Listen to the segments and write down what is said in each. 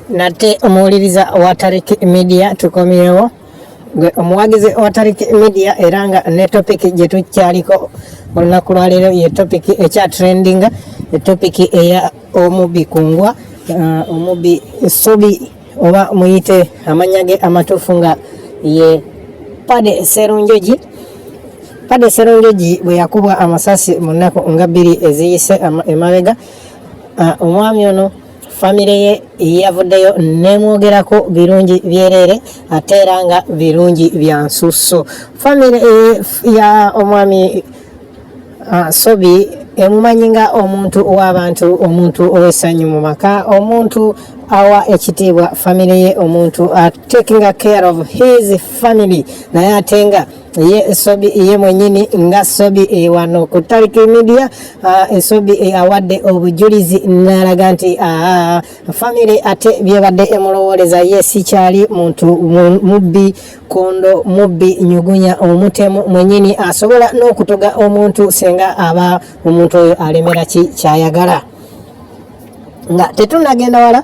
nate omuwuliriza wa Tariki Media tukomyewo gwe omuwagizi wa Tariki Media era nga ne topic gye tukyaliko olunaku lwaleero ye topic ekya trending topic eya omubi kungwa omubi Ssobi oba muyite amanyage amatuufu nga ye Pade Sserunjogi. Pade Sserunjogi bwe yakubwa amasasi mu nnaku nga bbiri eziyise emabega omwami ono famire ye yavuddeyo nemwogerako birungi byerere ate era nga birungi bya nsusso. Famire ya omwami Ssobi emumanyi nga omuntu w'abantu, omuntu ow'essanyu mu maka, omuntu awa ekitiibwa famire ye, omuntu taking care of his family. Naye ate nga ye Ssobi ye mwenyini nga Ssobi wano ku Tariki Media Ssobi awadde obujulizi n'alaga nti famire ate byebadde emulowooleza ye sikyali muntu mubbi kondo mubbi nyugunya omutemu mwenyini asobola n'okutoga omuntu senga aba omuntu oyo alemera kyayagala. Nga tetunagenda wala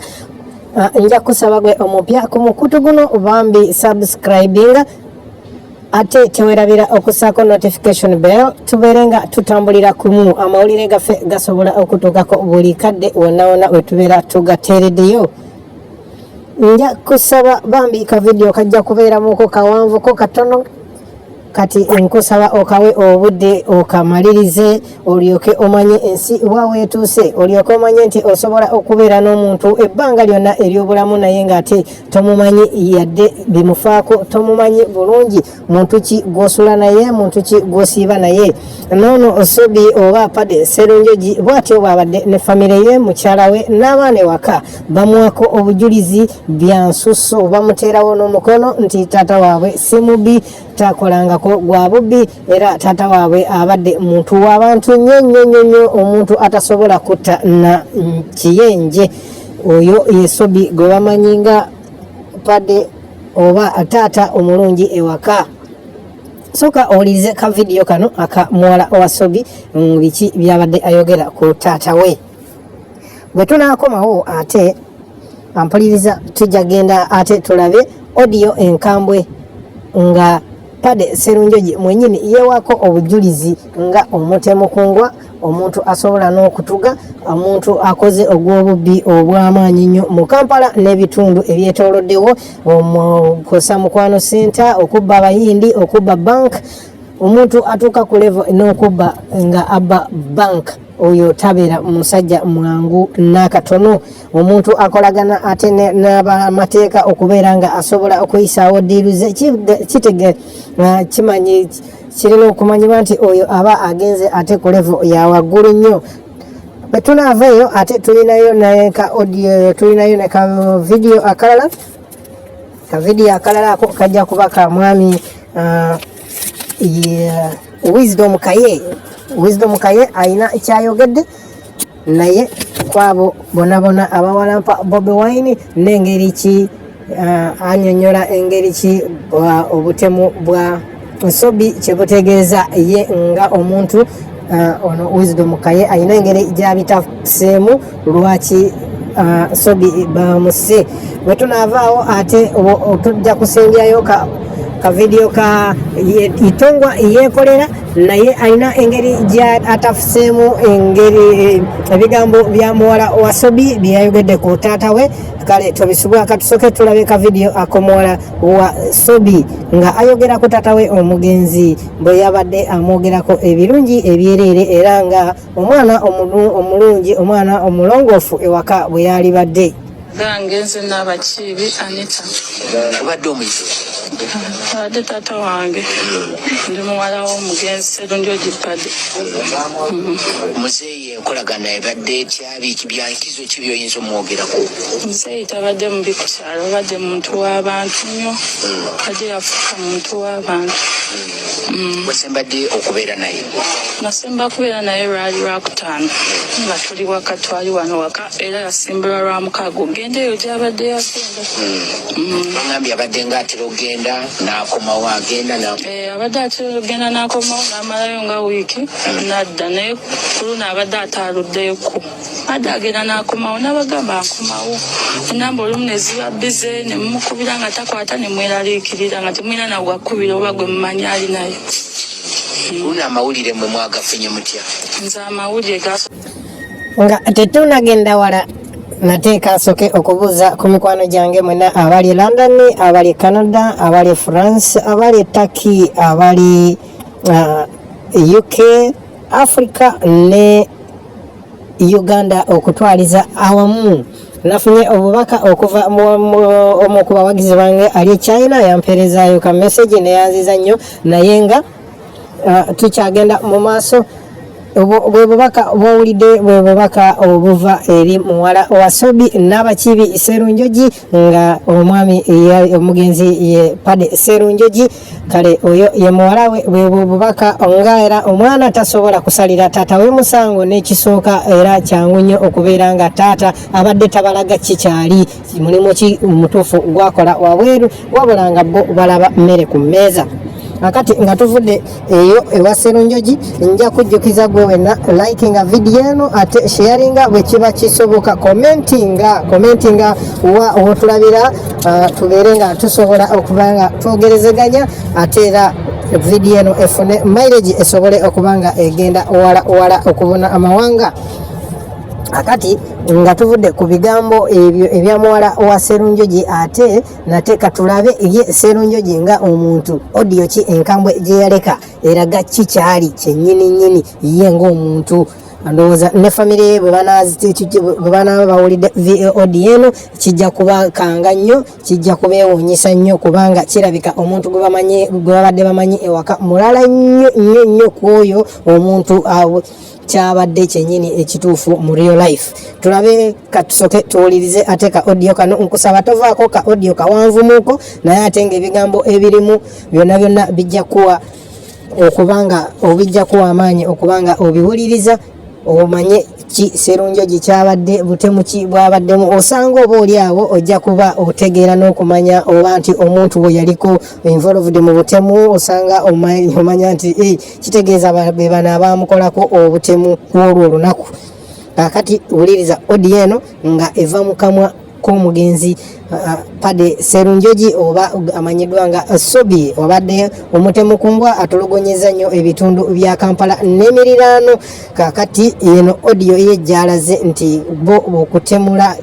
nja kusaba gwe omupya ku mukutu guno bambi subscribing ate tewerabira okusaako notification bell tubeere nga tutambulira kumu amawulire gaffe gasobola okutuukako buli kadde wonna wonna we tubeera tugateereddeyo. Nja kusaba bambi ka video kajja kubeeramuko kawanvuko katono kati nkusaba okawe obudde okamalirize olyoke omanye ensi waweetuuse olyoke omanye nti osobola okubeera n'omuntu ebbanga lyonna ery'obulamu naye ng'ate tomumanyi yadde bimufaako, tomumanyi bulungi muntu ki gw'osula naye, muntu ki gw'osiiba naye. Noono Ssobi oba Pade Sserunjogi bw'atyo bw'abadde ne famire ye, mukyala we n'abaana ewaka bamuwako obujulizi bya nsusso, bamuteerawo n'omukono nti taata waabwe si mubbi, takolangako gwa bubbi era taata waabwe abadde muntu w'abantu nnyo, omuntu atasobola kutta na kiyenje. Oyo ye Ssobi gwe bamanyi nga Pade oba taata omulungi ewaka. Soka olize ka video kano aka muwala wa Ssobi biki byabadde ayogera ku taata we. Bwe tunaakomawo ate ampuliriza tujja genda ate tulabe audio enkambwe nga Pade Sserunjogi mwenyini yeewako obujulizi nga omutemu kungwa, omuntu asobola n'okutuga, omuntu akoze ogw'obubbi obw'amaanyi nnyo mu Kampala n'ebitundu ebyetooloddewo, omukosa mukwano center, okubba abayindi, okubba bank, omuntu atuuka ku level n'okubba nga abba bank. Oyo tabeera musajja mwangu n'akatono, omuntu akolagana ate n'abamateeka okubeera nga asobola okuyisaawo diiruze. Kitege kimanyi kirina okumanyibwa nti oyo aba agenze ate ku level ya waggulu nnyo. Bwe tunaavaeyo ate tulinayo neka audio, tulinayo neka video akalala. Ka video akalala ako kajja kuba ka mwami Wisdom Kaye ayina ekyayogedde naye kwabo bonabona abawalampa Bobi Wine n'engeri ki anyonyola engeri ki obutemu bwa Ssobi kye butegeeza ye nga omuntu ono Wisdom Kaye ayina engeri gy'abitaseemu lwaki Ssobi bamuse. Bwe tunaavaawo ate tujja kusembyayo ka video ka itongwa yeekolera naye alina engeri atafuseemu engeri ebigambo bya muwala wa Ssobi byayogedde ku taata we. Kale tobisubwa katusooke tulabe ka video akomuwala wa Ssobi nga ayogera ku taata we omugenzi bwe yabadde amwogerako ebirungi ebyereere era nga omwana omulungi, omwana omulongoofu ewaka bwe yali badde. Ngenze n'abakiibi Anita. Obadde omuyizi? Abadde taata wange. Ndi muwala w'omugenzi Sserunjogi Pade. Muzeeyi enkolagana ebadde etya, biki bya nkizo ki by'oyinza omwogerako? Muzeeyi tabadde mubi ku kyalo, abadde muntu w'abantu nnyo. Kajja yafuuka muntu w'abantu. Wasembadde okubeera naye? Nasemba kubeera naye lwali lwakutaano nga tuli waka, twali wano waka era yasimbulwa lwa mukaaga ogenda eyo gy'abadde yagenda. Bangambye abadde ng'atera ogenda n'akomawo agenda abadde atera ogenda n'akomawo n'amalayo nga wiiki n'adda naye ku luno abadde ataaluddeyoku omukadde agenda n'akomawo n'abagamba nkomawo enamba olumu ne ziba bize ne mumukubira nga takwata ne mweraliikirira nga temulina na gwakubira oba gwe mumanyi ali naye. Una amawulire mwe mwagafunye mutya? Nze amawulire nga tetunagenda wala nateeka nsooke okubuuza ku mikwano gyange mwena abali London, abali Canada, abali France, abali Turkey, abali UK, Africa ne Uganda okutwaliza awamu. Nafunye obubaka okuva omu ku bawagizi bange ali China yampeerezaayo ka message neyanziza nnyo naye nga tukyagenda mu maaso. Bwe bubaka bwowulidde bwe bubaka obuva eri muwala wa Ssobi n'abakibi Sserunjogi nga omwami omugenzi ye Pade Sserunjogi kale oyo ye muwala we bwe bubaka nga era omwana tasobola kusalira taata we musango n'ekisooka era kyangu nnyo okubeera nga taata abadde tabalaga kikyali mulimu ki mutuufu gwakola wabweru wabula nga bo balaba mmere ku mmeeza. Akati nga tuvudde eyo ewa Sserunjogi nja kujjukiza gwe wenna likinga video eno ate sharinga bwe kiba kisoboka commentinga wotulabira tubeere nga tusobola okuba nga twogerezeganya ate era video eno efune mileage esobole okuba nga egenda wala okubona amawanga. Akati nga tuvudde ku bigambo ebyo ebya muwala wa Sserunjogi ate nateeka tulabe ye Sserunjogi nga omuntu audio ki Enkambwe gye yaleka eraga kikyali kyennyini ye ng'omuntu. Ndowooza ne famire bwe banaaba bawulidde audio eno kijja kubakanga nnyo, kijja kubeewuunyisa nnyo kubanga kirabika omuntu gwe babadde bamanyi ewaka mulala nnyo ku oyo omuntu kyabadde kyennyini ekituufu mu real life. Tulabe katusoke tuwulirize ate ka audio kano nkusaba tovaako ka audio kawanvumuuko naye ate ng'ebigambo ebirimu byonna bijja kuwa amaanyi okubanga obiwuliriza omanye ki Sserunjogi kyabadde butemu ki bwabaddemu osanga oba oli awo ojja kuba otegeera n'okumanya oba nti omuntu bwe yaliko involved mu butemu osanga omanya nti kitegeeza be bano abamukolako obutemu olwo olunaku. Kakati wuliriza audio eno nga eva mu kamwa k'omugenzi Pade Sserunjogi oba amanyiddwa nga Ssobi obadde omutemu kumbwa atologonyeza nnyo ebitundu bya Kampala n'emiriraano. Kakati eno audio ye gyalaze nti bo okutemula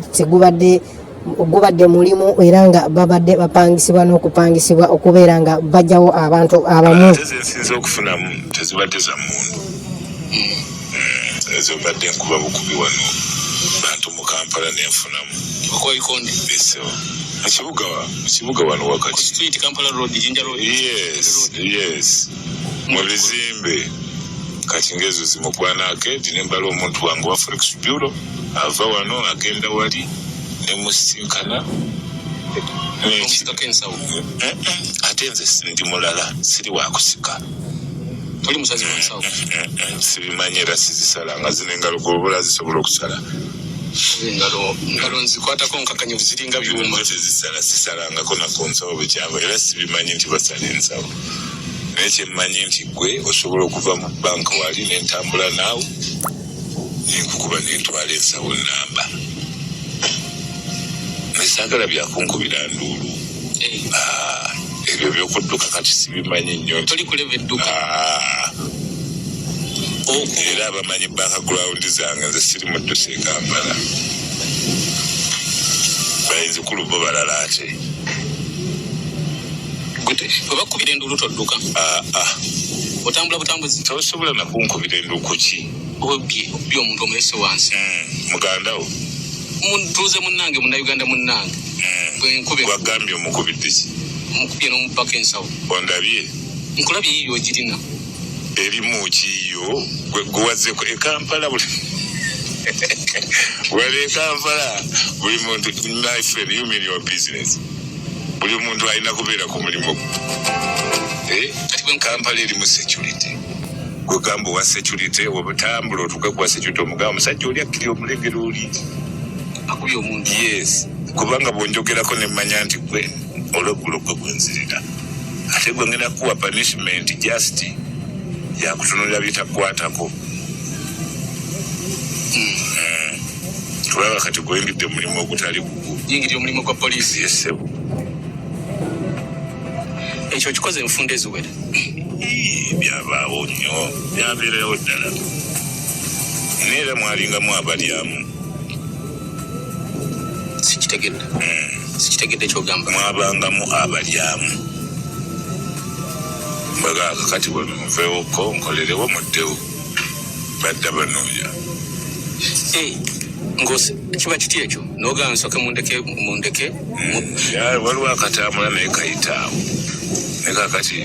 gubadde mulimu era nga babadde bapangisibwa n'okupangisibwa okubeera nga bajjawo abantu abamu. Nsinza okufunamu tezibadde za mmundu ezo badde nkuba bukubi wano bantu mu Kampala nenfunamu Okoikonde eso kibuga wano wakati street Kampala road Jinja road. yes mu bizimbe kati ngezo zimugwanake dinembala omuntu wangu wa Forex Bureau ava wano agenda wali nemusinkana ate nze ndi mulala siri wakusika tuli musazi wa nsawo sibimanyira sizisala nga zine engalo gobola zisobola okusala ngalo nzikwatako nkakanya buziringa byuma sisalangako nakonsawo bwekyava era sibimanyi nti basala ensawo naye kyemmanyi nti gwe osobola okuva mu banka wali nentambula naawe nenkukuba nentwala ensawo namba nesagala byakunkubira nduulu ebyo byokudduka kati sibimanyi nnyo toli kuleva edduka era abamanyi background zange nze siri mudduse Kampala bayinza kulubo balala ate bakubira enduulu todduka otambula butambuzi tosobola nakunkubira enduuku ki obye omuntu omulese wansi mugandawo muntuuze munnange munnayuganda munnange gwagambye omukubidde ki mukubye n'omupaka ensawo ondabye nkulabye yiyo ogirina erimu kiyo gwewazzeko Kampala buli wali Kampala buli muntu my friend you mean your business buli muntu alina kubeera ku mulimu Kampala erimu security gwegamba owa security obutambula otuuke kuwa security omugamba omusajja oli akkiri omulengera oli akubye omuntu yes kubanga bwonjogerako nemmanya nti gwe olweggulo gwe gwenzirira ate gwe ngenda kuwa punishment just yakutunulira bitakwatako tulaba kati goyingidde mulimu ogutali gugu yingidde omulimu gwa poliisi yesebo ekyo kikoze enfunda eziwera byabaawo nnyo byabeerayo ddala neera mwalingamu abalyamu sikitegedde kyogamba mwabangamu abalyamu mbagaaga kati bwe muveewoko nkolerewo muddewo badda banooya ngosi kiba kiti ekyo noogamba nsooke mundeke waliwo akatambula naye kayitaawo ne kakati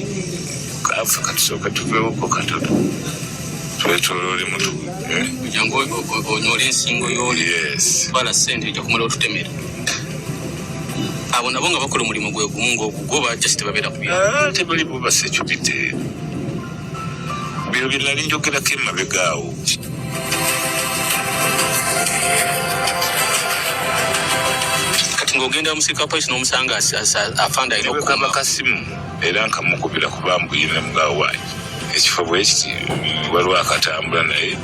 kaafe katusooke tuveewoko katono twetoloole mutu jangu onyoole ensingo yooli twala ssente ojja kumala otutemera abo nabo nga bakola omulimu gwe gumu ng'ogwo bajja si tebabeera ku bya tebali bo basekyubite bino bye nali njogerako emabegaawo kati ng'ogenda musirika wa polisi n'omusanga afanda alina okukuuma kasimu era nkamukubira kuba mbuyina mugaawayi ekifo bwe kiti waliwo akatambula naye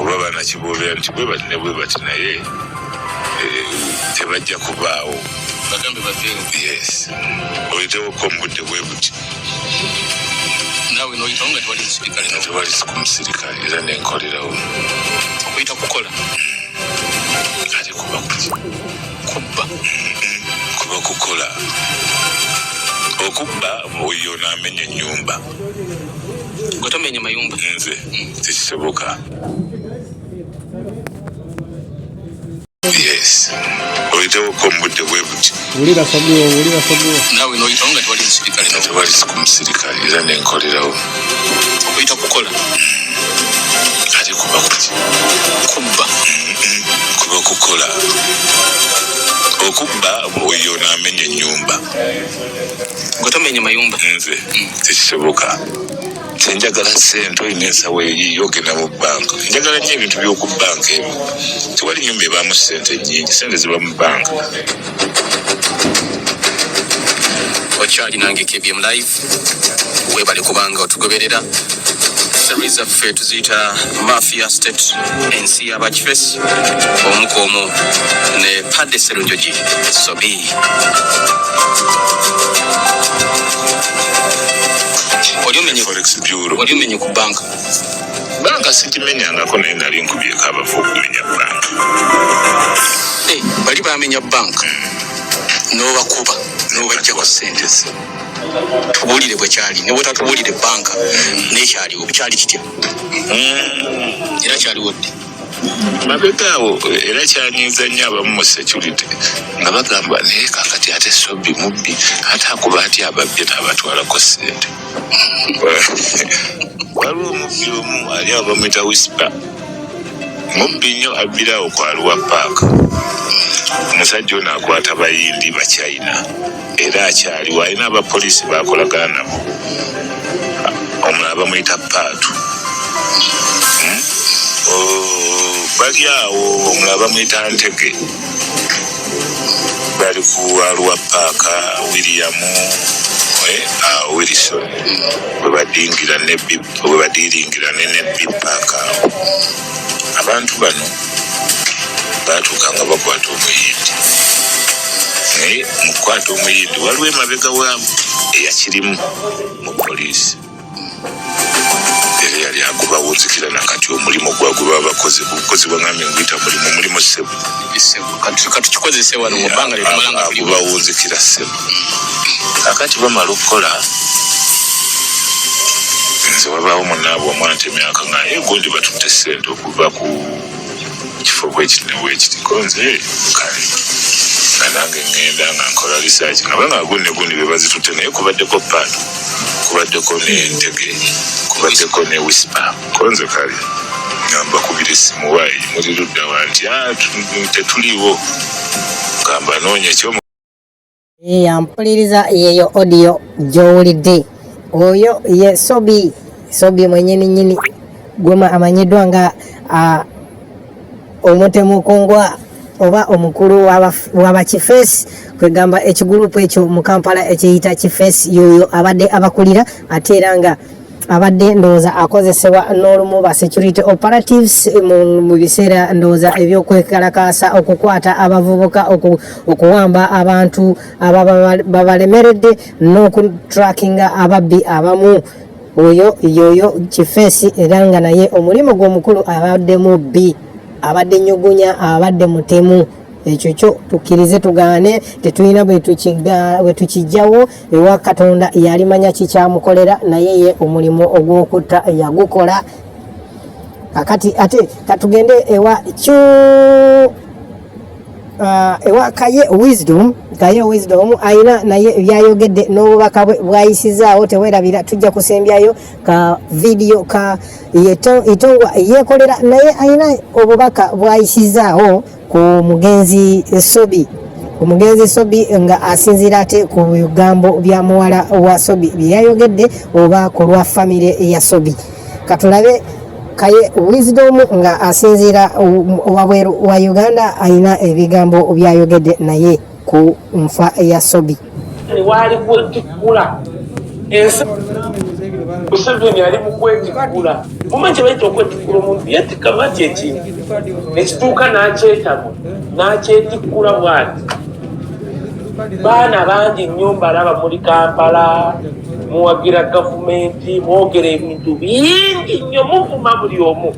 oba banakiboobera nti bwe bati ne bwe bati naye tebajja kubaawo bagambe baveewo yes oyitewoko omubudde bwe buti naawe n'oyitawo nga tewali musirikale tewali kumusirikale era nenkolerawo okuyita kukola ate kuba kuki kuba kukola okubba oyo n'amenya ennyumba gwe tomenya mayumba nze tekisoboka yes oyitewoko omubudde bwe buti wulira Ssobi naawe n'oyitawo nga tewali musirikale tewali kumusirikale era nenkolerawo okuyita kukola ate kuba kuki kuba kukola okubba oyo n'amenya ennyumba gwe tomenya mayumba nze tekisoboka senjagala ssente olina ensawo eyiyo ogenda mu banka njagala nnyo ebintu by'oku banka ebyo tewali nyumba ebaamu ssente nnyingi ssente ziba mu banka okyali nange KBM live weebale kubanga otugoberera series zaffe tuziyita mafia state ensi y'abakifesi omukoomu ne padde serunjogi Ssobi forex bureau oli omenye ku banka sikimenyangako naye nali nkubyeko abafu okumenya banka bali bamenya banka n'obakuba n'obajjako ssente ze tubuulire bwe kyali ne bwetatubuulire banka nekyaliwo bukyali kitya era kyaliwo dde mabegaawo era kyanyiza nnyo abamu mu security nga bagamba naye kakati ate Ssobi mubbi ate akuba ati ababbye n'abatwalako ssente waliwo omubbi omu ali awo bamwita whisper mubbi nnyo abbirawo kwaluwa paaka omusajja ono akwata bayindi bacyayina era akyaliwo alina abapoliisi bakolagana nabo omulala bamuyita paatu bali awo omulala bamuyita ntege bali kuwaluwa paaka William Wilson bwe badiringira ne paaka awo abantu bano batuuka nga bakwata omuyindi naye mu kukwata omuyindi waliwo emabega wa eyakirimu mu poliisi era yali agubawunzikira nakati omulimu gwagwe bakoze bukozi bwangambye nguyita mulimu ssebo katukikozese wano mu bbanga lyetumalanga agubawunzikira ssebo kakati bamala okukola nze wabaawo munaabwe omwante emyaka nga gundi batutte ssente okuva ku kifo bwekitineweekiti konze kale nga nange ngenda nga nkola research nga banga gundi be bazitutte naye kubaddeko paatu kubaddeko n'entege kubaddeko ne whisper konze kale ngamba kubira essimu waayi muli ludda wa nti tetuliiwo gamba noonya ekyomu yampuliriza yeyo audio gy'owulidde oyo ye Ssobi mwennyini gwema amanyiddwa nga omutemukungwa oba omukulu w'abakifeesi kwegamba ekigurupu ekyo mu Kampala ekiyita kifeesi yoyo abadde abakulira ate era nga abadde ndooza akozesebwa n'olumu ba security operatives mu biseera ndooza ebyokwekalakaasa okukwata abavubuka okuwamba abantu ababalemeredde n'okutrackinga ababbi abamu. Oyo Kifeesi era nga naye omulimu gw'omukulu abaddemu bbi abadde nyugunya abadde mutemu. Ekyo kyo tukkirize tugaane tetulina bwe tukijjawo ewa Katonda yalimanya kikyamukolera naye ye omulimu ogw'okutta yagukola. Kakati ate katugende ewa Kaye Wisdom ayina naye byayogedde n'obubaka bwe bwayisizaawo tewerabira tujja kusembyayo ka video ka itongwa yeekolera naye ayina obubaka bwayisizaawo ku mugenzi Ssobi nga asinzira ate ku bigambo bya muwala wa Ssobi byayogedde oba ku lwa famire ya Ssobi. Katulabe Kaye Wisdom nga asinzira wabweru wa Uganda ayina ebigambo byayogedde naye ku nfa ya Ssobi. Wali kwetikula ensi Museveni ali mu kwetikula mumanyi baita okwetikula omuntu yetikama kyekintu ekituuka n'akyetikula bwati. Baana bangi nnyo mbalaba muri Kampala muwagira gavumenti mwogera ebintu bingi nnyo muvuma buli omu.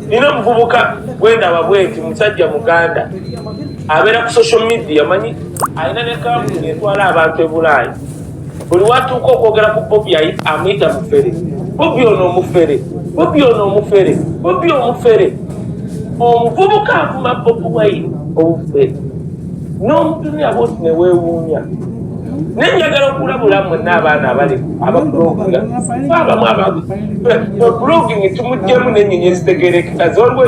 Nina omuvubuka gwendaba bwenti musajja Muganda abeera ku social media manyi alina ne kampuni etwala abantu e Bulaaya. Buli watuuka okwogera ku Bobi amuyita mufere. Bobi ono omufere. Omuvubuka avuma Bobi Wine obufere. N'omutunya bwoti ne weewuunya. Naye njagala okulabula mwenna abaana abali ababuloginga bulogingi tumugyemu n'ennyonyi ezitegerekeka zolwe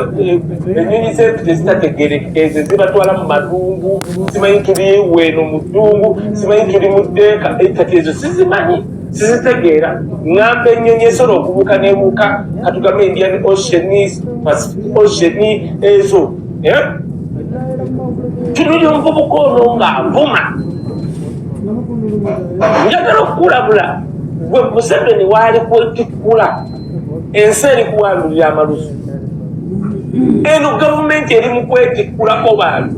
ennyonyi zetu tezitategerekeka ezo zibatwala mu madungu simanyi tuli weeno mu ddungu simanyi tuli mu ddeeka kati ezo sizitegeera. Ngamba ennyonyi esobola okubuuka n'ebuuka katugambe Indian Ocean, Pacific Ocean ezo. Tunulya omuvubuka ono ng'avuma. Njagala okulabula gwe Museveni waali kwetikula ensi eri kuwandulira amalusu. Eno gavumenti eri mu kwetikkulako bantu.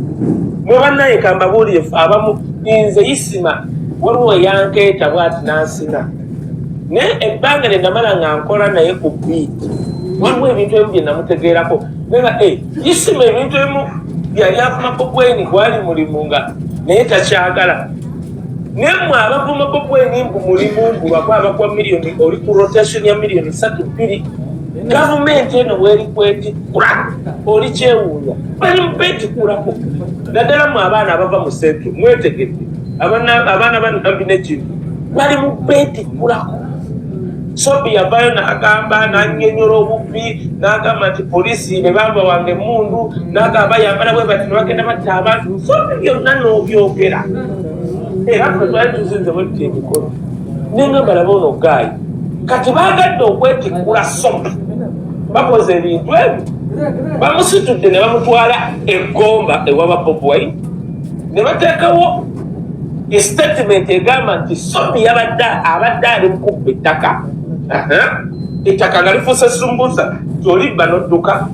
Mwe bannaye kambabuulire abamu nze Isima waliwo yankeeta bw'ati n'ansina. Naye ebbanga lye namala nga nkola naye ku biiti waliwo ebintu ebimu bye namutegeerako. Naye Isima ebintu ebimu yali avuma Bobweni gwali mulimu nga naye takyagala. Nemu abavuma Bobweni mbu mulimu lwakwa abakwa miliyoni oli ku rotation ya miliyoni 3-2. Gavumenti eno bweri kwetikula oli kyewuunya bali mupetikulako. Naddala mu abaana abava mu sentro mwetegedde abaana banambi n'ekintu bali mupetikulako. Ssobi yavayo n'agamba n'annyonnyola obubbi n'agamba nti poliisi ne bamba wange emmundu n'agamba yambala bwe bati ne bagenda batta abantu. Ssobi byonna n'obyogera era ffe twali tuzinze bwetuta emikono nengamba laba ono gaayi kati baagadde okwetikkula Ssobi bakoze ebintu ebyo bamusitudde ne bamutwala eggomba ewaba Bobi Wine ne bateekawo statement egamba nti Ssobi abadde ali mukubba ettaka. Ettaka nga lifuuse sumbusa tolibba n'odduka.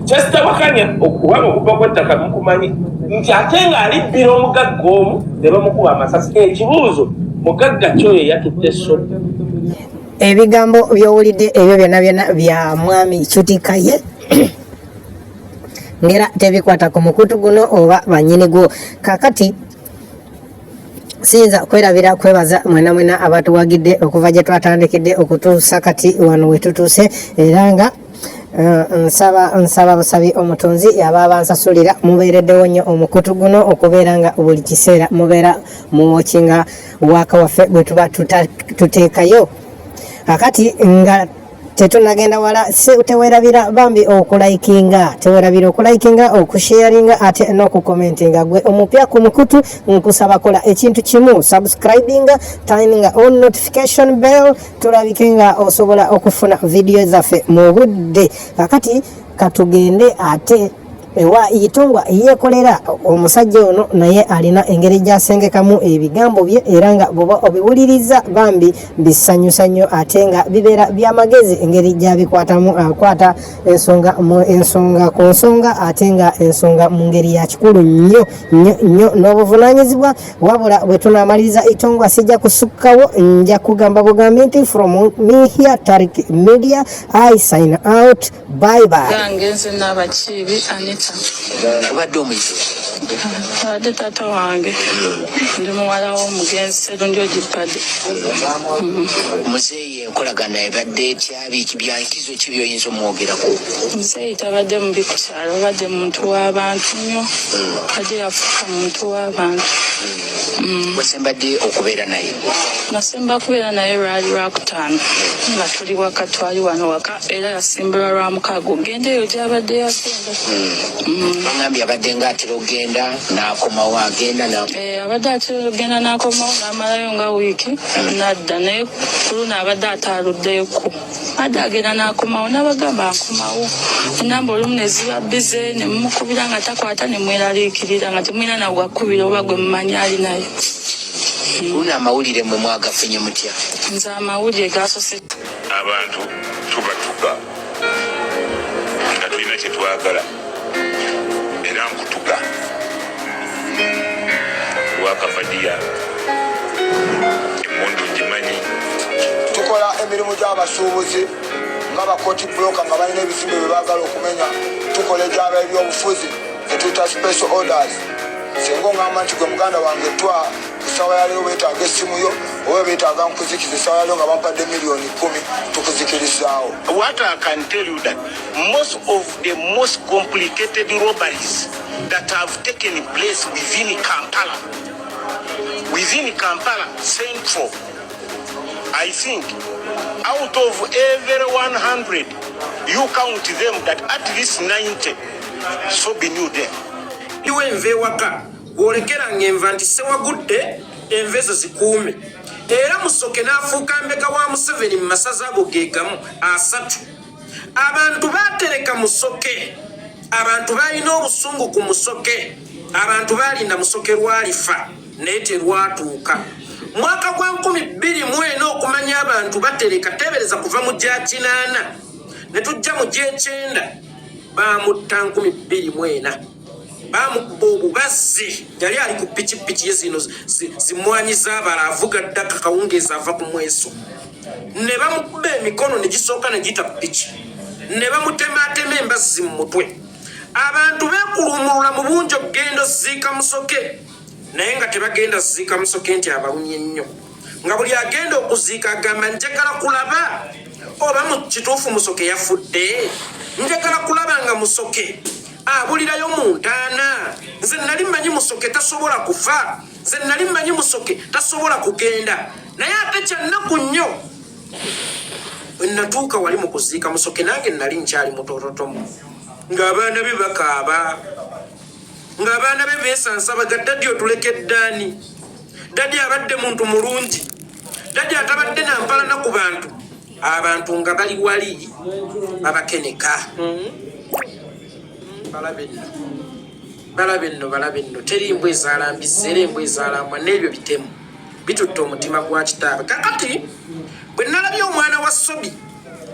Kyesitabakanya okubanga okuba kw'ettaka mukumanyi nti ate ng'alibbira omugagga omu ne bamukuba amasasi. Ekibuuzo mugagga kyoyo yatutte Ssobi. Ebigambo by'owulidde ebyo byonna bya mwami Kaye ngera tebikwata ku mukutu guno oba bannyini gwo. Kakati siyinza kwerabira kwebaza mwena abatuwagidde okuva gye twatandikidde okutuusa kati wano we tutuuse era nga nsaba busabi omutonzi yaba bansasulira mubeereddewo nnyo omukutu guno okubeera nga buli kiseera mubeera muwokinga waaka waffe bwe tuba tuteekayo. Akati nga tetunagenda wala tewerabira bambi okulaikinga okusharinga ate n'okukomentinga. Gwe omupya ku mukutu nkusaba kola ekintu kimu subscribinga turninga on notification bell tulabike nga osobola okufuna video zaffe mu budde. Akati katugende ate ewa Itongwa yekolera omusajja ono naye alina engeri gyasengekamu ebigambo bye era nga bwoba obiwuliriza bambi bisanyusanyo ate nga bibeera byamagezi engeri gyabikwatamu akwata ensonga ku nsonga ate nga ensonga mu ngeri ya kikulu nnyo n'obuvunaanyizibwa wabula bwe tunamaliriza Itongwa sijja kusukkawo nja kugamba bugambi nti from me here Tarik Media I sign out bye bye. Gangenze n'abakibi Anita. Abadde omuyizi. Abadde taata wange. Ndi muwala w'omugenzi Sserungi Ogipade. Muzeeyi enkolagana ebadde etyabi byankizo ki by'oyinza omwogerako? Muzeeyi tabadde mubi ku kyalo, abadde muntu w'abantu nnyo. Kadde yafuuka muntu w'abantu. Wasembadde okubeera naye? Nasemba kubeera naye lwali lwakutaano nga tuli waka twali wano waka era yasimbulwa lwa mukaaga ogenda eyo gy'abadde yagenda. Bangambye abadde ng'atera ogenda n'akomawo agenda abadde atera ogenda n'akomawo n'amalayo nga wiiki n'adda naye ku luno abadde ataaluddeeko adde agenda n'akomawo n'abagamba nkomawo enamba olumu ne ziba bize ne mumukubira nga takwata ne mweraliikirira nga temulina na gwakubira oba gwe mumanyi ali naye. Una amawulire mwe mwagafunye mutya? Nze amawulire gasose abantu tubatuga nga tulina kye twagala era nkutuga wakafadiya emmundu ngimanyi. Tukola emirimu gy'abasuubuzi ng'abakooti buloka nga balina ebizimbe bye baagala okumenya. Tukola egyaba ebyobufuzi etuyita special orders. Singa ongamba nti gwe muganda wange twa esawa ya leero beetaaga essimu yo oba beetaaga nkuzikiza esawa ya leero nga bampadde $10,000 tukuzikirizaawo. What I can tell you that most of the most complicated robberies that have taken place within Kampala Central, I think out of every 100 you count them that at least 90 Ssobi knew them. Iwe enve waka olekera ngenva nti sewagudde enve zo zikuume era Musoke n'afuuka mbeka wa Museveni mu masaza ago gegamu asatu. Abantu baatereka Musoke, abantu balina obusungu ku Musoke, abantu balinda Musoke lwalifa naye terwatuuka. Mwaka gwa 2024 okumanya abantu batereka tebereza kuva mu gya 8 ne tujja mu gya 9 bamutta 2024 bamukuba obubazzi yali ali ku pikipiki zino zimwanyi z'abala avuga ddaka kawungeezi ava ku mweso ne bamukuba emikono ne gisooka ne gita piki ne bamutematema embazzi mu mutwe. Abantu beekulumulula mu bungi okugenda ziika Musoke naye nga tebagenda ziika Musoke nti abalumye nnyo nga buli agenda okuziika agamba njagala kulaba oba mu kituufu Musoke yafudde, njagala kulaba nga Musoke abulirayo mu ntaana. Nze nali mmanyi Musoke tasobola kufa, nze nali mmanyi Musoke tasobola kugenda naye ate kyannaku nnyo natuuka wali mu kuziika Musoke nange nali nkyali mutototomu ng'abaana be bakaaba, ng'abaana be beesansa baga dadi otuleke ddaani, dadi abadde muntu mulungi, dadi atabadde nampalana ku bantu, abantu nga bali wali babakeneka. Balabe nno teri mbwe ezaalambizza era embwe ezaalambwa n'ebyo bitemu bitutte omutima gwa kitaabe. Kakati bwe nalabye omwana wa Ssobi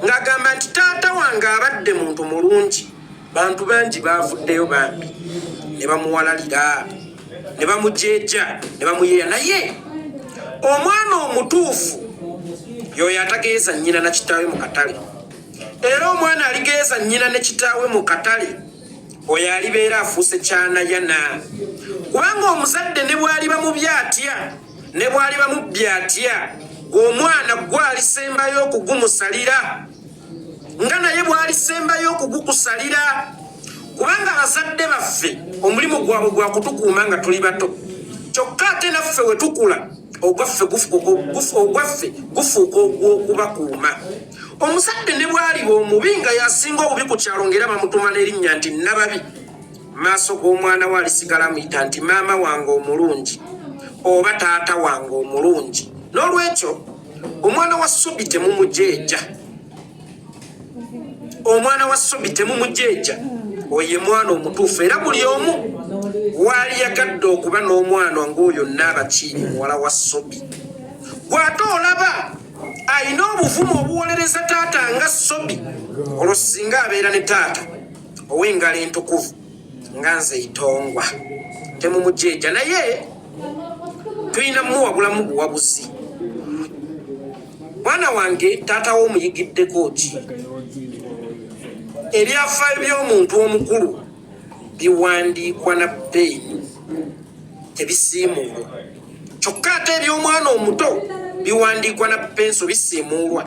ng'agamba nti taata wange abadde muntu mulungi, bantu bangi baavuddeyo bambi ne bamuwalalira ne bamujeeja ne bamuyeeya. Naye omwana omutuufu y'oyo atageeza nnyina na kitaawe mu katale, era omwana aligeeza nnyina ne kitaawe mu katale oyo alibeera afuuse kyanayana. Kubanga omuzadde ne bw'ali bamubya atya ne bw'ali bamubya atya, omwana gwalisembayo okugumusalira nga naye bwalisembayo okugukusalira. Kubanga abazadde baffe omulimu gwabwe gwa kutukuuma nga tuli bato, kyokka ate naffe we tukula ogwaffe gufuuka ogw'okubakuuma. Omuzadde ne bw'aliba omubi nga yasinga obubi ku kyalo ng'era bamutuma n'erinnya nti Nababi, maaso g'omwana we alisigala muyita nti maama wange omulungi oba taata wange omulungi. N'olwekyo omwana wa Ssobi temumujeeja, omwana wa Ssobi temumujeeja. oye mwana omutuufu era buli omu waali yagadde okuba n'omwana ng'oyo Naabakiiri muwala wa Ssobi bw'ate olaba ayina obuvumu obuwolereza taata nga Ssobi olwo singa abeera ne taata ow'engalo entukuvu nga nze Itongwa temumujeja naye tulina muwabulamu buwabuzi mwana wange taata w'omuyigiddeko ki ebyafaayo by'omuntu omukulu biwandiikwa na ppeeni tebisiimuulwa kyokka ate eby'omwana omuto biwandiikwa na penso bisiimuulwa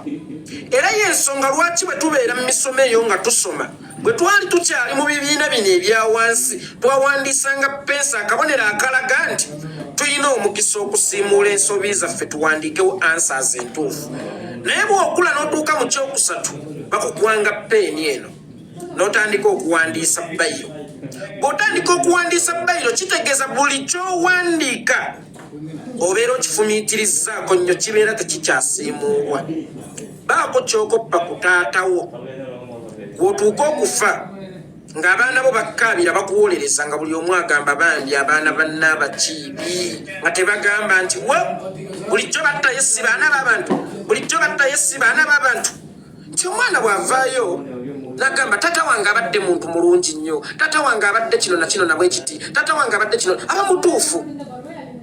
era y'ensonga lwaki bwe tubeera mu misomo eyo nga tusoma bwe twali tukyali mu bibiina bino ebya wansi twawandiisanga penso akabonero akalaga nti tulina omukisa okusiimuula ensobi zaffe tuwandiikewo answers entuufu naye bw'okula n'otuuka mu kyokusatu bakukwanga peeni eno n'otandika okuwandiisa bayiro bw'otandika okuwandiisa bayiro kitegeeza buli ky'owandiika obeera okifumiitirizaako nnyo kibeera tekikyasiimuulwa baako ky'okoppa ku taatawo gw'otuuka okufa ng'abaana bo bakkaabira bakuwolereza nga buli omu agamba bambi abaana ba Naabakiiri nga tebagamba nti wa bulijjo battayo si baana b'abantu bulijjo battayo si baana b'abantu nti omwana bw'avaayo n'agamba taata wange abadde muntu mulungi nnyo taata wange abadde kino na kino nabwe kiti taata wange abadde kino aba mutuufu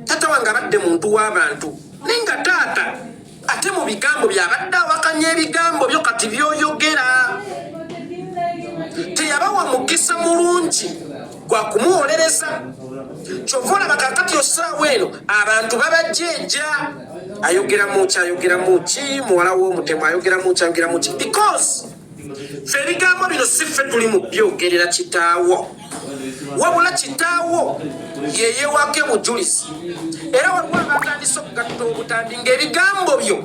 taata wange abadde muntu w'abantu naye nga taata ate mu bigambo by'abadde awakanya ebigambo byo kati by'oyogera teyabawa mukisa mulungi gwa kumuwolereza kyova olaba kakati osaawa eno abantu babajeja ayogera muki muwala w'omutemu ayogera muki because ffe ebigambo bino si ffe tuli mu byogerera kitaawo wabula kitaawo yeyewake bujulizi era waliwo abatandise okugatta obutambi ng'ebigambo byo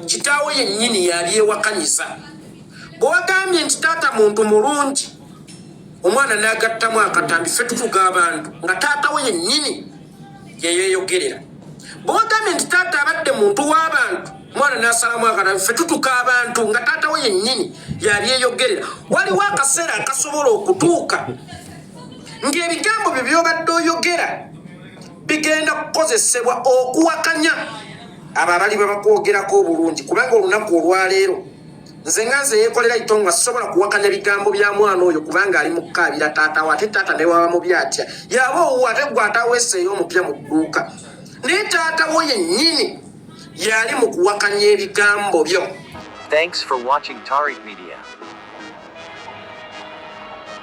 kitaawo yennyini yabyewakanyiza bwe wagambye nti taata muntu mulungi omwana n'agattamu akatambi ffe tutuga abantu nga taata we yennyini yeyeeyogerera bwe wagambye nti taata abadde muntu w'abantu omwana n'asalamu akatambi ffe tutuka abantu nga taata we yennyini yabyeyogerera waliwo akaseera akasobola okutuuka ng'ebigambo byo by'obadde oyogera bigenda kukozesebwa okuwakanya abo abali babakwogerako obulungi kubanga olunaku olwaleero nze nga nze yeekolera Itongwa sobola kuwakanya bigambo bya mwana oyo kubanga ali mu kkaabira taata we ate taata ne waba mubi atya yaba owuwo ate gwe ataweeseeyo omupya mu dduuka naye taata wo yennyini yali mu kuwakanya ebigambo byo. Thanks for watching Tariq Media.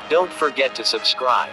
Don't forget to subscribe.